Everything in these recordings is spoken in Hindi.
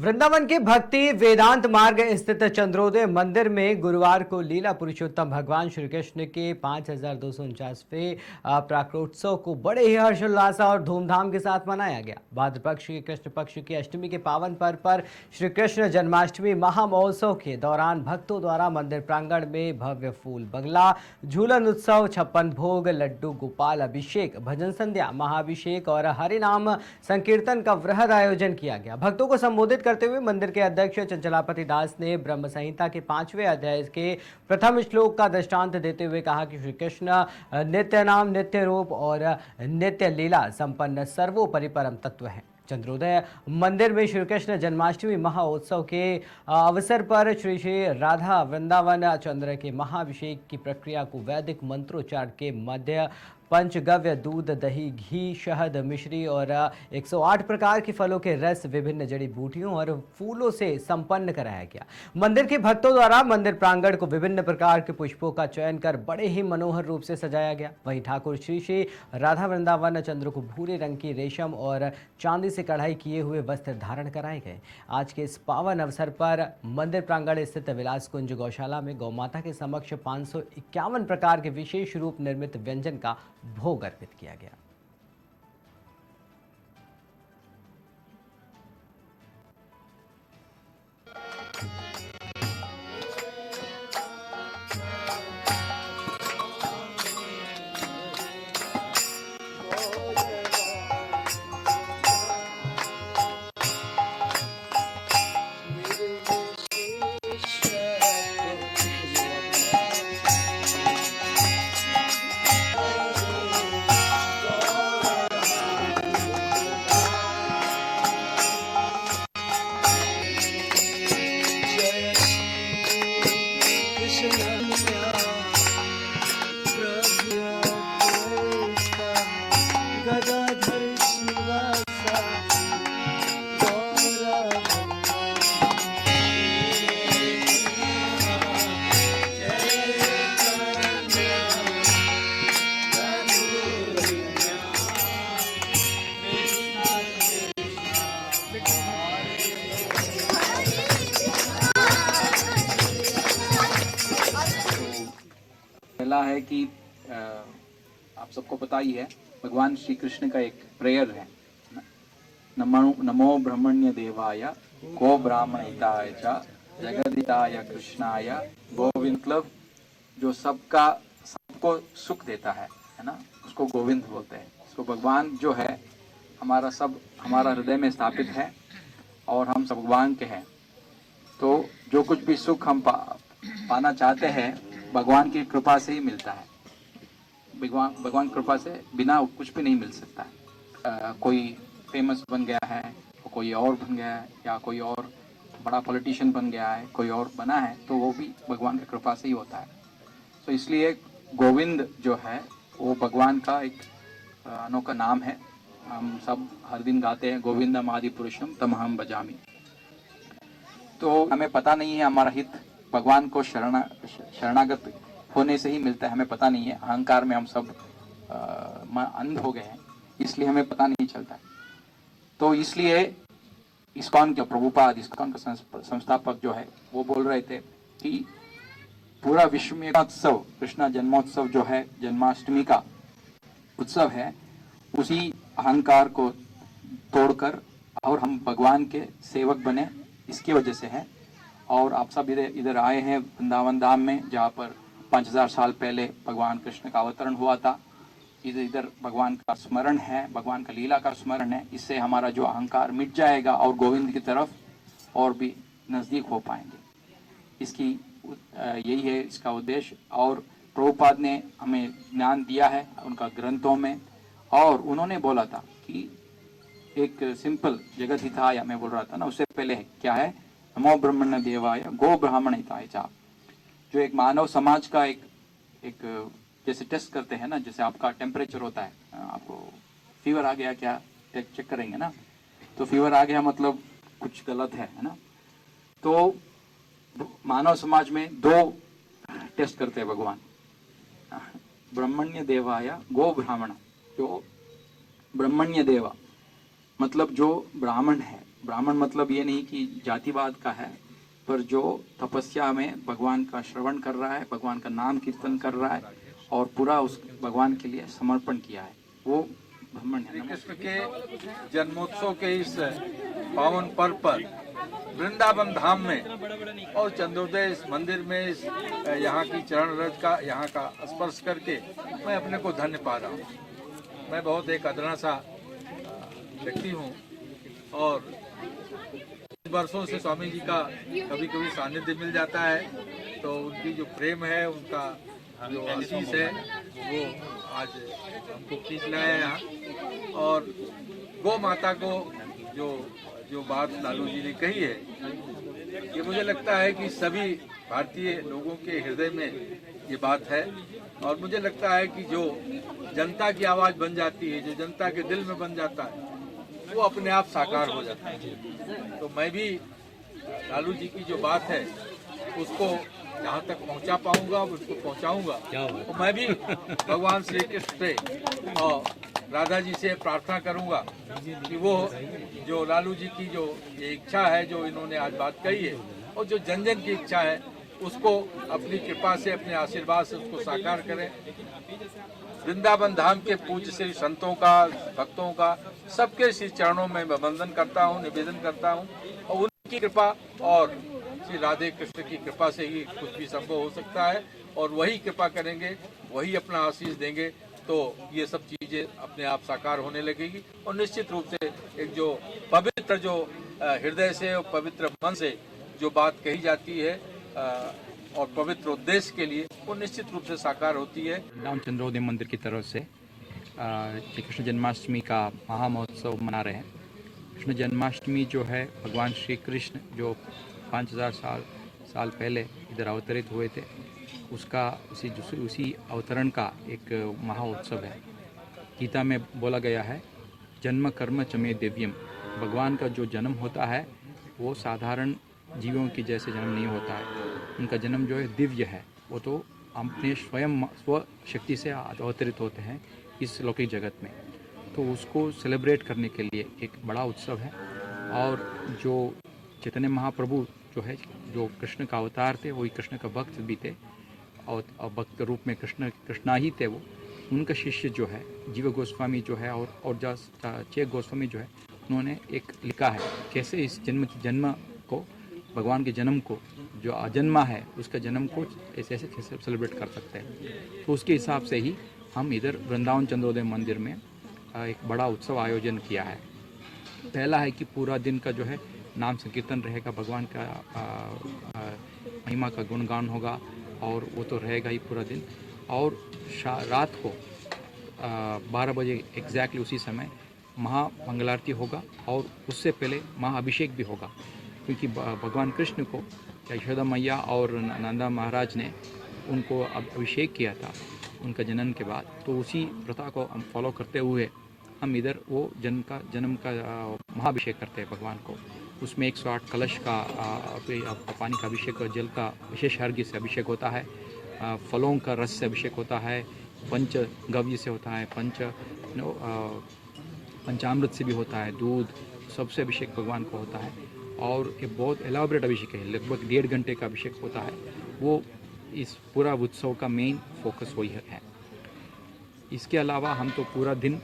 वृंदावन के भक्ति वेदांत मार्ग स्थित चंद्रोदय मंदिर में गुरुवार को लीला पुरुषोत्तम भगवान श्री कृष्ण के 5249वें प्राकट्योत्सव को बड़े ही हर्षोल्लास और धूमधाम के साथ मनाया गया। भाद्र पक्ष के कृष्ण पक्ष की अष्टमी के पावन पर्व पर श्री कृष्ण जन्माष्टमी महामहोत्सव के दौरान भक्तों द्वारा मंदिर प्रांगण में भव्य फूल बंगला, झूलन उत्सव, 56 भोग, लड्डू गोपाल अभिषेक, भजन संध्या, महाअभिषेक और हरिनाम संकीर्तन का वृहद आयोजन किया गया। भक्तों को संबोधित करते हुए मंदिर के अध्यक्ष चंचलापति दास ने ब्रह्म संहिता के 5वें अध्याय के प्रथम श्लोक का दृष्टांत देते हुए कहा कि श्री कृष्ण नित्य नाम, नित्य रूप और नित्य लीला संपन्न सर्वोपरि परम तत्व है। चंद्रोदय मंदिर में श्री कृष्ण जन्माष्टमी महोत्सव के अवसर पर श्री श्री राधा वृंदावन चंद्र के महाअभिषेक की प्रक्रिया को वैदिक मंत्रोच्चार के मध्य पंचगव्य, दूध, दही, घी, शहद, मिश्री और 108 प्रकार के फलों के रस, विभिन्न जड़ी बूटियों और फूलों से संपन्न कराया गया। मंदिर के भक्तों द्वारा मंदिर प्रांगण को विभिन्न प्रकार के पुष्पों का चयन कर बड़े ही मनोहर रूप से सजाया गया। वहीं ठाकुर श्री श्री राधा वृंदावन चंद्र को भूरे रंग की रेशम और चांदी से कढ़ाई किए हुए वस्त्र धारण कराए गए। आज के इस पावन अवसर पर मंदिर प्रांगण स्थित विलास कुंज गौशाला में गौमाता के समक्ष 551 प्रकार के विशेष रूप निर्मित व्यंजन का भोग अर्पित किया गया। पहला है कि आप सबको पता ही है, भगवान श्री कृष्ण का एक प्रेयर है, नमो ब्रह्मण्य देवाय गो ब्राह्मणिताय च जगदिताय कृष्णाय गोविंद। मतलब जो सबको सुख देता है ना, उसको गोविंद बोलते हैं। इसको भगवान जो है हमारा हृदय में स्थापित है और हम सब भगवान के हैं। तो जो कुछ भी सुख हम पाना चाहते हैं भगवान की कृपा से ही मिलता है। भगवान कृपा से बिना कुछ भी नहीं मिल सकता। कोई फेमस बन गया है, कोई और बन गया है, या कोई और बड़ा पॉलिटिशियन बन गया है, कोई और बना है, तो वो भी भगवान की कृपा से ही होता है। तो इसलिए गोविंद जो है वो भगवान का एक अनोखा नाम है। हम सब हर दिन गाते हैं, गोविंदम आदि पुरुषम तमहम भजामि। तो हमें पता नहीं है हमारा हित भगवान को शरणागत होने से ही मिलता है। हमें पता नहीं है, अहंकार में हम सब अंध हो गए हैं, इसलिए हमें पता नहीं चलता। तो इसलिए इस्कॉन के प्रभुपाद, इस्कॉन का संस्थापक जो है वो बोल रहे थे कि पूरा विश्व में उत्सव, कृष्ण जन्मोत्सव जो है, जन्माष्टमी का उत्सव है, उसी अहंकार को तोड़कर और हम भगवान के सेवक बने, इसकी वजह से है। और आप सब इधर आए हैं वृंदावन धाम में, जहाँ पर 5000 साल पहले भगवान कृष्ण का अवतरण हुआ था। इधर भगवान का स्मरण है, भगवान का लीला का स्मरण है। इससे हमारा जो अहंकार मिट जाएगा और गोविंद की तरफ और भी नज़दीक हो पाएंगे। इसकी यही है इसका उद्देश्य। और प्रभुपाद ने हमें ज्ञान दिया है उनका ग्रंथों में, और उन्होंने बोला था कि एक सिंपल जगत हिताय, मैं बोल रहा था ना उससे पहले क्या है, नमो ब्रह्मण्य देवाय गो ब्राह्मणिताय च। जो एक मानव समाज का एक जैसे टेस्ट करते हैं ना, जैसे आपका टेम्परेचर होता है, आपको फीवर आ गया क्या चेक करेंगे ना, तो फीवर आ गया मतलब कुछ गलत है ना। तो मानव समाज में 2 टेस्ट करते हैं भगवान, ब्रह्मण्य देवाय गो ब्राह्मण। जो ब्रह्मण्य देवा मतलब जो ब्राह्मण है, ब्राह्मण मतलब ये नहीं कि जातिवाद का है, पर जो तपस्या में भगवान का श्रवण कर रहा है, भगवान का नाम कीर्तन कर रहा है और पूरा उस भगवान के लिए समर्पण किया है, वो ब्राह्मण है। श्री कृष्ण के जन्मोत्सव के इस पावन पर्व पर वृंदावन धाम में और चंद्रोदय इस मंदिर में इस यहाँ की चरण रज का यहाँ का स्पर्श करके मैं अपने को धन्य पा रहा हूँ। मैं बहुत एक अदना सा व्यक्ति हूँ और वर्षों से स्वामी जी का कभी कभी सानिध्य मिल जाता है, तो उनकी जो प्रेम है, उनका जो आशीष है, वो आज हमको खींच लाया है यहाँ। और गौ माता को जो बात लालू जी ने कही है, ये मुझे लगता है कि सभी भारतीय लोगों के हृदय में ये बात है और मुझे लगता है कि जो जनता की आवाज़ बन जाती है, जो जनता के दिल में बन जाता है, वो अपने आप साकार हो जाता है। तो मैं भी लालू जी की जो बात है उसको जहाँ तक पहुँचा पाऊँगा, उसको पहुँचाऊँगा। तो मैं भी भगवान श्री कृष्ण से और राधा जी से प्रार्थना करूँगा कि वो जो लालू जी की जो ये इच्छा है, जो इन्होंने आज बात कही है, और जो जन जन की इच्छा है, उसको अपनी कृपा से, अपने आशीर्वाद से उसको साकार करें। वृंदावन धाम के पूज्य श्री संतों का, भक्तों का, सबके श्री चरणों में मैं वंदन करता हूँ, निवेदन करता हूँ और उनकी कृपा और श्री राधे कृष्ण की कृपा से ही कुछ भी संभव हो सकता है और वही कृपा करेंगे, वही अपना आशीष देंगे, तो ये सब चीज़ें अपने आप साकार होने लगेगी। और निश्चित रूप से एक जो पवित्र जो हृदय से और पवित्र मन से जो बात कही जाती है और पवित्र उद्देश्य के लिए, वो निश्चित रूप से साकार होती है। वृंदावन चंद्रोदय मंदिर की तरफ से श्री कृष्ण जन्माष्टमी का महामहोत्सव मना रहे हैं। कृष्ण जन्माष्टमी जो है, भगवान श्री कृष्ण जो 5000 साल पहले इधर अवतरित हुए थे, उसका उसी अवतरण का एक महाउत्सव है। गीता में बोला गया है, जन्म कर्म चमे दिव्यम। भगवान का जो जन्म होता है वो साधारण जीवों की जैसे जन्म नहीं होता है, उनका जन्म जो है दिव्य है। वो तो अपने स्वयं स्व शक्ति से अवतरित होते हैं इस लौकिक जगत में, तो उसको सेलिब्रेट करने के लिए एक बड़ा उत्सव है। और जो चैतन्य महाप्रभु जो है, जो कृष्ण का अवतार थे, वही कृष्ण का भक्त भी थे और भक्त रूप में कृष्णा ही थे वो। उनका शिष्य जो है जीव गोस्वामी जो है और चेक गोस्वामी जो है, उन्होंने एक लिखा है कैसे इस जन्म को, भगवान के जन्म को, जो अजन्मा है उसका जन्म को ऐसे कैसे सेलिब्रेट कर सकते हैं। तो उसके हिसाब से ही हम इधर वृंदावन चंद्रोदय मंदिर में एक बड़ा उत्सव आयोजन किया है। पहला है कि पूरा दिन का जो है नाम संकीर्तन रहेगा, भगवान का महिमा का गुणगान होगा और वो तो रहेगा ही पूरा दिन। और रात को 12 बजे एग्जैक्टली उसी समय महामंगलारती होगा और उससे पहले महाअभिषेक भी होगा, क्योंकि भगवान कृष्ण को यशोदा मैया और नंदा महाराज ने उनको अभिषेक किया था उनका जन्म के बाद। तो उसी प्रथा को हम फॉलो करते हुए हम इधर वो जन्म का महाअभिषेक करते हैं भगवान को। उसमें 108 कलश का पानी का अभिषेक और जल का विशेष अर्घ्य से अभिषेक होता है, फलों का रस से अभिषेक होता है, पंच गव्य से होता है, पंचामृत से भी होता है, दूध सबसे अभिषेक भगवान को होता है। और ये बहुत एलाबरेट अभिषेक है, लगभग 1.5 घंटे का अभिषेक होता है। वो इस पूरा उत्सव का मेन फोकस वही है। इसके अलावा हम तो पूरा दिन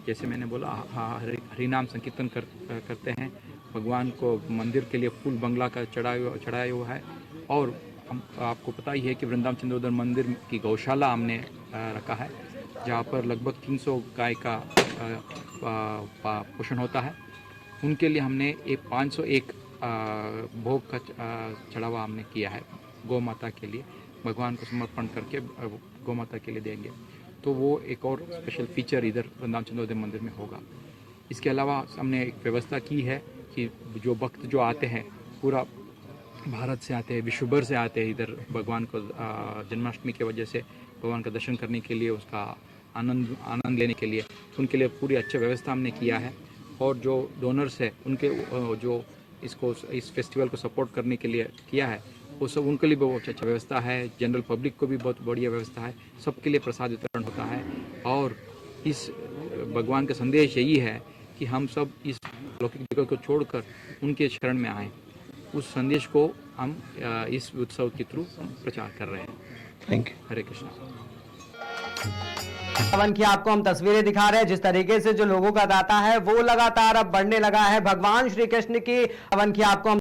जैसे मैंने बोला हरिनाम संकीर्तन करते हैं। भगवान को मंदिर के लिए फूल बंगला का चढ़ाया हुआ है। और हम आपको पता ही है कि वृंदावन चंद्रोदय मंदिर की गौशाला हमने रखा है, जहाँ पर लगभग 300 गाय का पोषण होता है। उनके लिए हमने एक 501 भोग का चढ़ावा हमने किया है गौ माता के लिए। भगवान को समर्पण करके गौ माता के लिए देंगे, तो वो एक और स्पेशल फीचर इधर वृंदावन चंद्रोदय मंदिर में होगा। इसके अलावा हमने एक व्यवस्था की है कि जो भक्त जो आते हैं पूरा भारत से आते हैं, विश्व भर से आते हैं इधर भगवान को जन्माष्टमी की वजह से भगवान का दर्शन करने के लिए, उसका आनंद लेने के लिए, उनके लिए पूरी अच्छी व्यवस्था हमने किया है। और जो डोनर्स है उनके जो इस फेस्टिवल को सपोर्ट करने के लिए किया है, वो सब उनके लिए बहुत अच्छा व्यवस्था है। जनरल पब्लिक को भी बहुत बढ़िया व्यवस्था है, सबके लिए प्रसाद वितरण होता है। और इस भगवान का संदेश यही है कि हम सब इस लौकिक जगत को छोड़कर उनके शरण में आए, उस संदेश को हम इस उत्सव के थ्रू प्रचार कर रहे हैं। Thank you. हरे कृष्णा। हवन की आपको हम तस्वीरें दिखा रहे हैं, जिस तरीके से जो लोगों का दाता है वो लगातार अब बढ़ने लगा है। भगवान श्री कृष्ण की हवन की आपको हम